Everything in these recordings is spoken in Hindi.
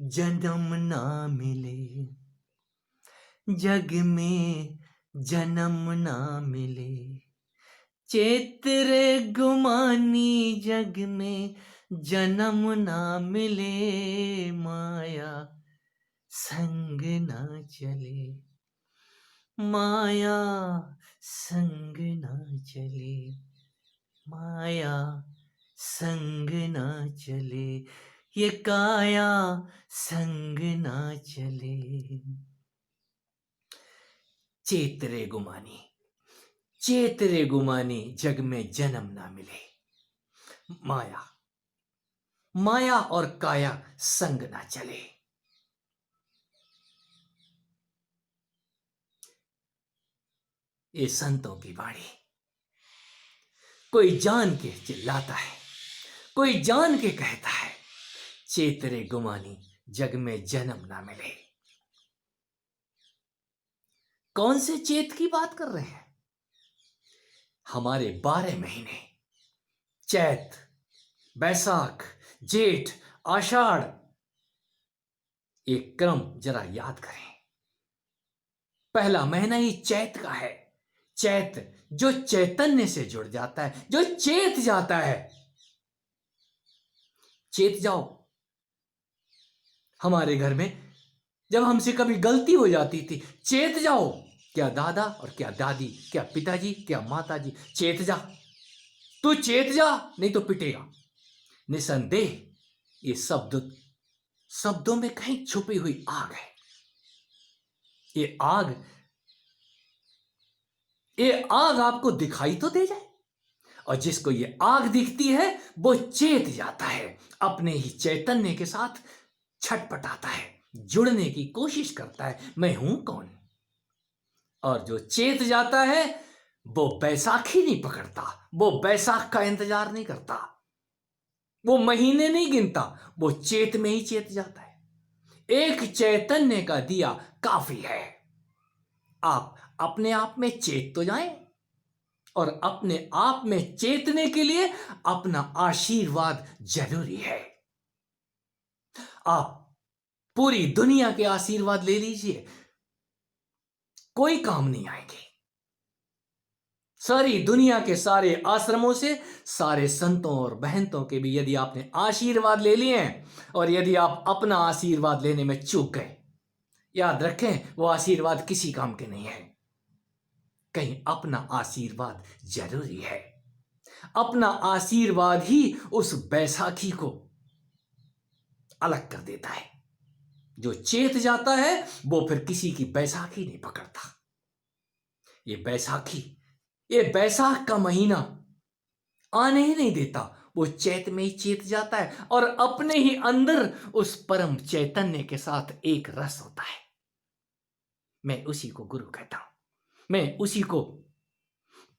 जन्म ना मिले, जग में जन्म ना मिले, चेत गुमानी जग में जन्म ना मिले, माया संग ना चले, माया संग ना चले, माया संग ना चले, ये काया संग ना चले। चेतरे गुमानी, चेतरे गुमानी जग में जन्म ना मिले, माया, माया और काया संग ना चले। ये संतों की वाणी। कोई जान के चिल्लाता है, कोई जान के कहता है, चेतरे गुमानी जग में जन्म ना मिले। कौन से चेत की बात कर रहे हैं? हमारे 12 महीने, चैत, बैसाख, जेठ, आषाढ़, एक क्रम जरा याद करें। पहला महीना ही चैत का है। चैत जो चैतन्य से जुड़ जाता है, जो चेत जाता है। चेत जाओ। हमारे घर में जब हमसे कभी गलती हो जाती थी, चेत जाओ। क्या दादा और क्या दादी, क्या पिताजी, क्या माताजी, चेत जा, तू चेत जा, नहीं तो पिटेगा। निसंदेह ये शब्दों में कहीं छुपी हुई आग है। ये आग आपको दिखाई तो दे जाए, और जिसको ये आग दिखती है वो चेत जाता है, अपने ही चैतन्य के साथ छटपटाता है, जुड़ने की कोशिश करता है, मैं हूं कौन। और जो चेत जाता है वो बैसाखी नहीं पकड़ता, वो बैसाख का इंतजार नहीं करता, वो महीने नहीं गिनता, वो चेत में ही चेत जाता है। एक चैतन्य का दिया काफी है। आप अपने आप में चेत तो जाएं, और अपने आप में चेतने के लिए अपना आशीर्वाद जरूरी है। आप पूरी दुनिया के आशीर्वाद ले लीजिए, कोई काम नहीं आएंगे। सारी दुनिया के सारे आश्रमों से, सारे संतों और बहनों के भी यदि आपने आशीर्वाद ले लिए हैं, और यदि आप अपना आशीर्वाद लेने में चूक गए, याद रखें वो आशीर्वाद किसी काम के नहीं है। कहीं अपना आशीर्वाद जरूरी है। अपना आशीर्वाद ही उस बैसाखी को अलग कर देता है। जो चेत जाता है वो फिर किसी की बैसाखी नहीं पकड़ता। ये बैसाख का महीना आने ही नहीं देता, वो चैत में ही चेत जाता है, और अपने ही अंदर उस परम चैतन्य के साथ एक रस होता है। मैं उसी को गुरु कहता हूं, मैं उसी को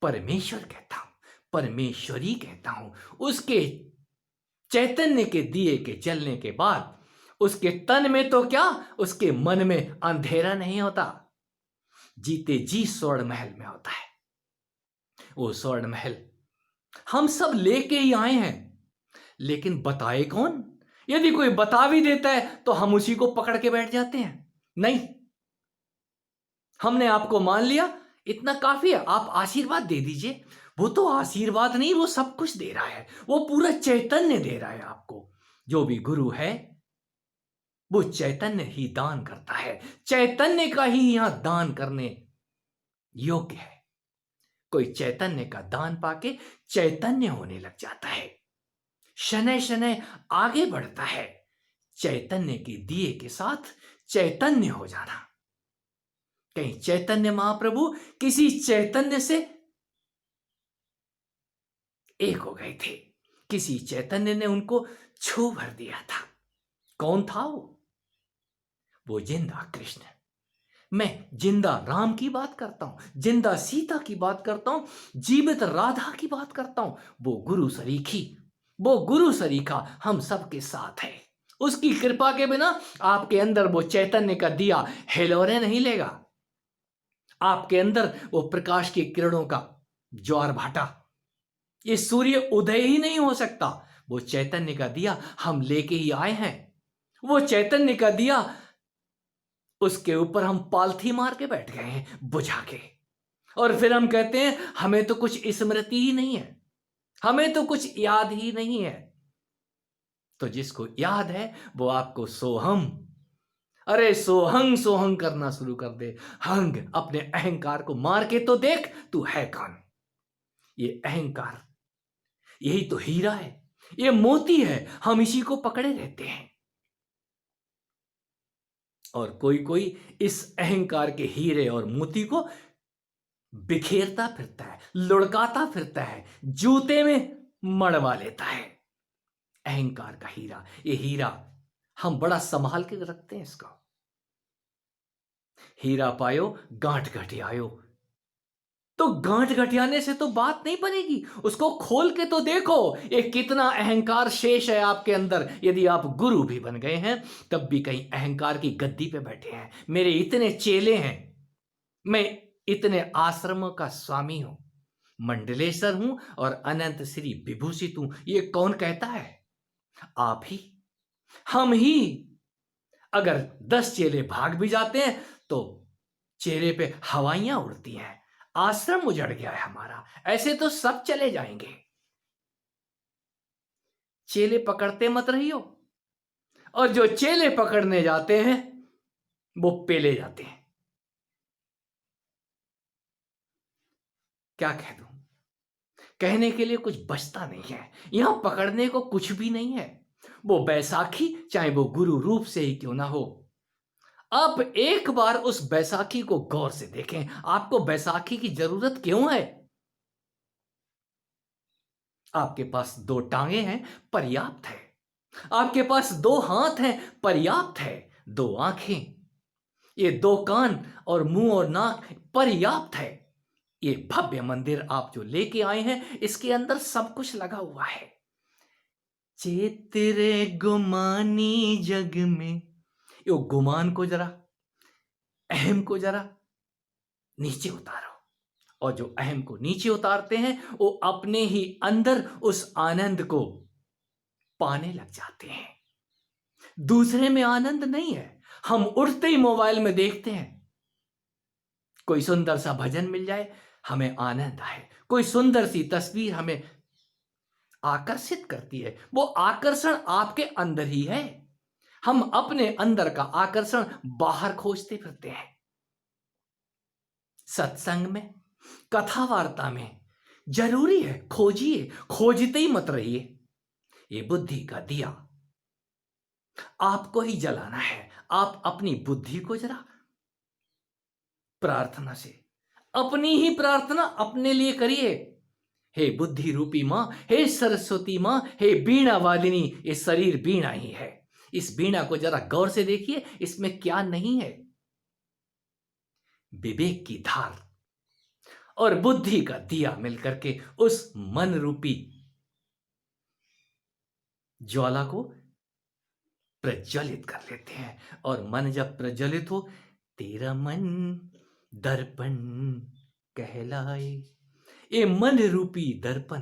परमेश्वर कहता हूं, परमेश्वरी कहता हूं। उसके चैतन्य के दिए के जलने के बाद उसके तन में तो क्या, उसके मन में अंधेरा नहीं होता। जीते जी स्वर्ण महल में होता है। वो स्वर्ण महल हम सब लेके ही आए हैं, लेकिन बताए कौन? यदि कोई बता भी देता है तो हम उसी को पकड़ के बैठ जाते हैं। नहीं, हमने आपको मान लिया, इतना काफी है, आप आशीर्वाद दे दीजिए। वो तो आशीर्वाद नहीं, वो सब कुछ दे रहा है, वो पूरा चैतन्य दे रहा है आपको। जो भी गुरु है वो चैतन्य ही दान करता है, चैतन्य का ही यहां दान करने योग्य है। कोई चैतन्य का दान पाके चैतन्य होने लग जाता है, शनै शनै आगे बढ़ता है। चैतन्य के दिए के साथ चैतन्य हो जाना। कहीं चैतन्य महाप्रभु किसी चैतन्य से एक हो गए थे, किसी चैतन्य ने उनको छू भर दिया था। कौन था वो जिंदा कृष्ण। मैं जिंदा राम की बात करता हूं, जिंदा सीता की बात करता हूं, जीवित राधा की बात करता हूं। वो गुरु सरीखी, वो गुरु सरीखा हम सबके साथ है। उसकी कृपा के बिना आपके अंदर वो चैतन्य का दिया हिलोरे नहीं लेगा। आपके अंदर वो प्रकाश की किरणों का ज्वार भाटा, ये सूर्य उदय ही नहीं हो सकता। वो चैतन्य का दिया हम लेके ही आए हैं, वो चैतन्य का दिया, उसके ऊपर हम पालथी मार के बैठ गए हैं बुझा के, और फिर हम कहते हैं हमें तो कुछ स्मृति ही नहीं है, हमें तो कुछ याद ही नहीं है। तो जिसको याद है वो आपको सोहम, अरे सोहंग सोहंग करना शुरू कर दे। हंग, अपने अहंकार को मार के तो देख तू है कौन। ये अहंकार, यही तो हीरा है, ये मोती है, हम इसी को पकड़े रहते हैं। और कोई कोई इस अहंकार के हीरे और मोती को बिखेरता फिरता है, लुढ़काता फिरता है, जूते में मड़वा लेता है। अहंकार का हीरा, ये हीरा हम बड़ा संभाल के रखते हैं इसका। हीरा पायो गांठ घटियायो, तो गांठ घटियाने से तो बात नहीं बनेगी, उसको खोल के तो देखो ये कितना अहंकार शेष है आपके अंदर। यदि आप गुरु भी बन गए हैं तब भी कहीं अहंकार की गद्दी पे बैठे हैं। मेरे इतने चेले हैं, मैं इतने आश्रमों का स्वामी हूं, मंडलेश्वर हूं और अनंत श्री विभूषित हूं, ये कौन कहता है? आप ही, हम ही। अगर 10 चेले भाग भी जाते हैं तो चेहरे पे हवाइयां उड़ती हैं, आश्रम उजड़ गया है हमारा, ऐसे तो सब चले जाएंगे। चेले पकड़ते मत रहियो, और जो चेले पकड़ने जाते हैं वो पेले जाते हैं। क्या कह दूं, कहने के लिए कुछ बचता नहीं है। यहां पकड़ने को कुछ भी नहीं है। वो बैसाखी चाहे वो गुरु रूप से ही क्यों ना हो, आप एक बार उस बैसाखी को गौर से देखें। आपको बैसाखी की जरूरत क्यों है? आपके पास 2 टांगे हैं, पर्याप्त है। आपके पास 2 हाथ हैं, पर्याप्त है। 2 आंखें, ये 2 कान और मुंह और नाक, पर्याप्त है। ये भव्य मंदिर आप जो लेके आए हैं, इसके अंदर सब कुछ लगा हुआ है। चेतरे गुमानी जग में, यो गुमान को जरा, अहम को जरा नीचे उतारो, और जो अहम को नीचे उतारते हैं वो अपने ही अंदर उस आनंद को पाने लग जाते हैं। दूसरे में आनंद नहीं है। हम उठते ही मोबाइल में देखते हैं, कोई सुंदर सा भजन मिल जाए हमें आनंद आए, कोई सुंदर सी तस्वीर हमें आकर्षित करती है। वो आकर्षण आपके अंदर ही है। हम अपने अंदर का आकर्षण बाहर खोजते फिरते हैं। सत्संग में, कथा वार्ता में जरूरी है, खोजिए, खोजते ही मत रहिए। ये बुद्धि का दिया आपको ही जलाना है। आप अपनी बुद्धि को जरा प्रार्थना से, अपनी ही प्रार्थना अपने लिए करिए। हे बुद्धि रूपी मां, हे सरस्वती मां, हे बीणा वादिनी, ये शरीर बीणा ही है। इस बीणा को जरा गौर से देखिए, इसमें क्या नहीं है। विवेक की धार और बुद्धि का दिया मिलकर के उस मन रूपी ज्वाला को प्रज्वलित कर लेते हैं। और मन जब प्रज्वलित हो, तेरा मन दर्पण कहलाए। ये मन रूपी दर्पण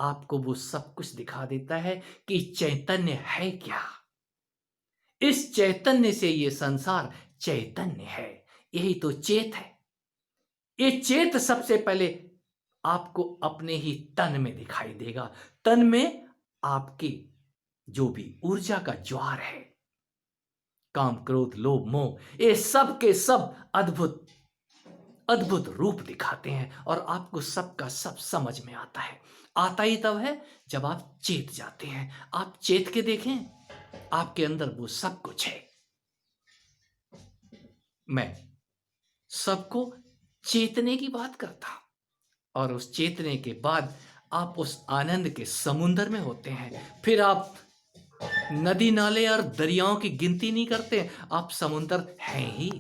आपको वो सब कुछ दिखा देता है कि चैतन्य है क्या। इस चैतन्य से ये संसार चैतन्य है, यही तो चेत है। ये चेत सबसे पहले आपको अपने ही तन में दिखाई देगा। तन में आपकी जो भी ऊर्जा का ज्वार है, काम क्रोध लोभ मोह, ये सब के सब अद्भुत अद्भुत रूप दिखाते हैं और आपको सबका सब समझ में आता है। आता ही तब है जब आप चेत जाते हैं। आप चेत के देखें, आपके अंदर वो सब कुछ है। मैं सबको चेतने की बात करता, और उस चेतने के बाद आप उस आनंद के समुंदर में होते हैं। फिर आप नदी नाले और दरियाओं की गिनती नहीं करते, आप समुंदर हैं ही।